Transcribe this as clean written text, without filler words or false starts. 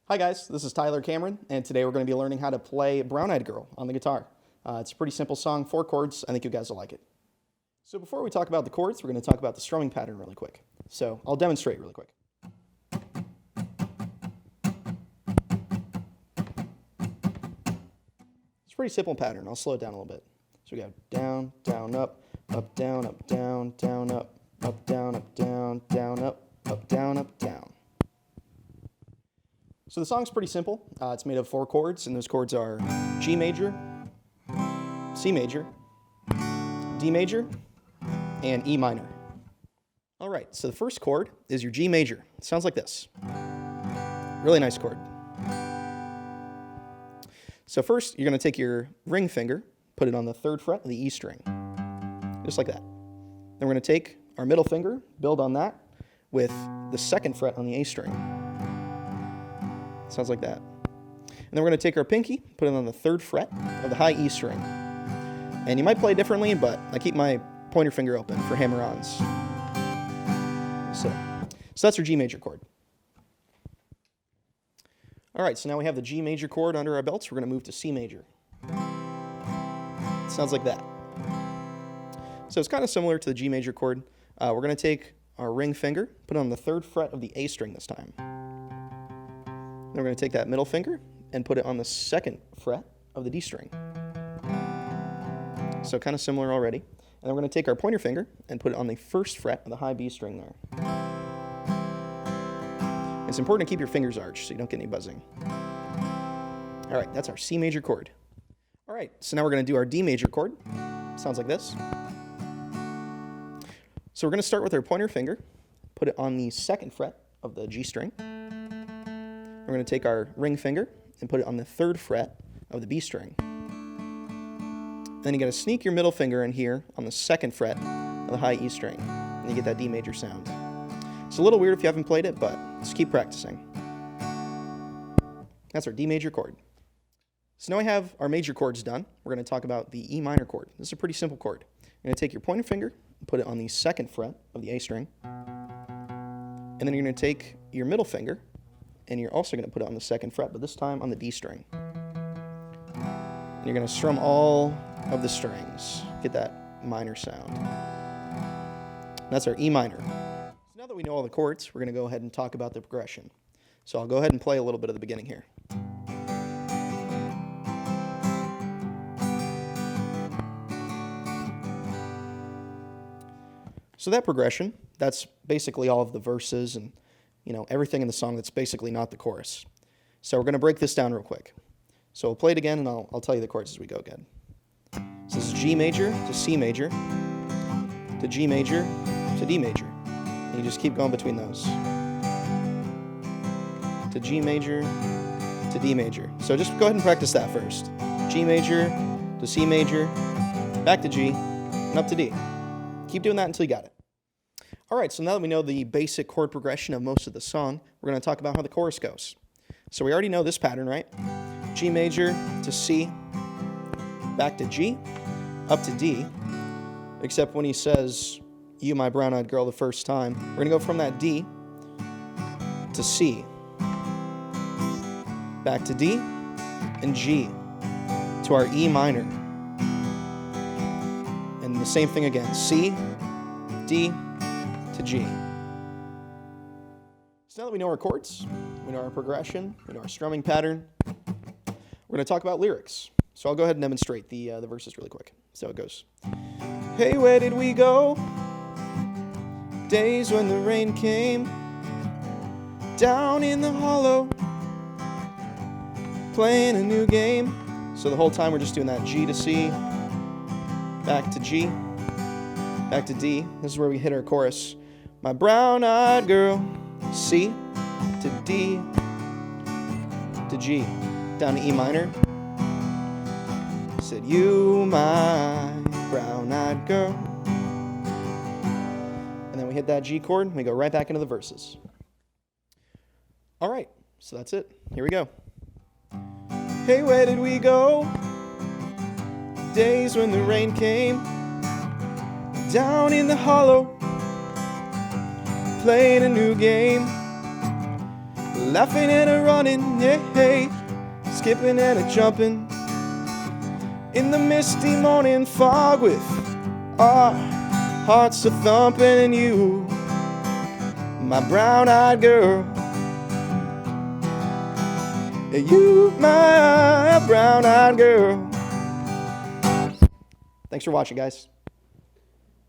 Hi guys, this is Tyler Cameron, and today we're going to be learning how to play Brown Eyed Girl on the guitar. It's a pretty simple song, 4 chords. I think you guys will like it. So before we talk about the chords, we're going to talk about the strumming pattern really quick. So I'll demonstrate really quick. It's a pretty simple pattern. I'll slow it down a little bit. So we go down, down, up, down, up, down, down, up, down, up, down, down, up, down, up, down. So the song's pretty simple. It's made of 4 chords, and those chords are G major, C major, D major, and E minor. All right, so the first chord is your G major. It sounds like this. Really nice chord. So first, you're going to take your ring finger, put it on the 3rd fret of the E string, just like that. Then we're going to take our middle finger, build on that with the 2nd fret on the A string. Sounds like that. And then we're going to take our pinky, put it on the 3rd fret of the high E string. And you might play differently, but I keep my pointer finger open for hammer-ons. So that's your G major chord. All right, so now we have the G major chord under our belts. We're going to move to C major. It sounds like that. So it's kind of similar to the G major chord. We're going to take our ring finger, put it on the 3rd fret of the A string this time. Then we're going to take that middle finger and put it on the 2nd fret of the D string. So kind of similar already. And then we're going to take our pointer finger and put it on the 1st fret of the high B string there. It's important to keep your fingers arched so you don't get any buzzing. All right, that's our C major chord. All right, so now we're going to do our D major chord. Sounds like this. So we're going to start with our pointer finger, put it on the 2nd fret of the G string. We're going to take our ring finger and put it on the 3rd fret of the B string. Then you got to sneak your middle finger in here on the 2nd fret of the high E string, and you get that D major sound. It's a little weird if you haven't played it, but just keep practicing. That's our D major chord. So now we have our major chords done. We're going to talk about the E minor chord. This is a pretty simple chord. You're going to take your pointer finger and put it on the 2nd fret of the A string, and then you're going to take your middle finger and you're also going to put it on the 2nd fret, but this time on the D string. And you're going to strum all of the strings. Get that minor sound. That's our E minor. So now that we know all the chords, we're going to go ahead and talk about the progression. So I'll go ahead and play a little bit of the beginning here. So that progression, that's basically all of the verses and everything in the song that's basically not the chorus. So we're going to break this down real quick. So we'll play it again, and I'll tell you the chords as we go again. So this is G major to C major to G major to D major. And you just keep going between those. To G major to D major. So just go ahead and practice that first. G major to C major, back to G, and up to D. Keep doing that until you got it. All right, so now that we know the basic chord progression of most of the song, we're going to talk about how the chorus goes. So we already know this pattern, right? G major to C, back to G, up to D, except when he says, "You, my brown-eyed girl," the first time, we're going to go from that D to C, back to D, and G, to our E minor. And the same thing again, C, D, to G. So now that we know our chords, we know our progression, we know our strumming pattern, we're going to talk about lyrics. So I'll go ahead and demonstrate the verses really quick. So it goes. Hey, where did we go? Days when the rain came down in the hollow, playing a new game. So the whole time we're just doing that G to C, back to G, back to D. This is where we hit our chorus. My brown-eyed girl, C to D to G, down to E minor. Said, "You, my brown-eyed girl." And then we hit that G chord, and we go right back into the verses. All right, so that's it. Here we go. Hey, where did we go? Days when the rain came down in the hollow, playing a new game. laughing and a running, yeah, hey, skipping and a jumping in the misty morning fog with our hearts a thumping, and you, my brown-eyed girl, you, my brown-eyed girl. Thanks for watching, guys.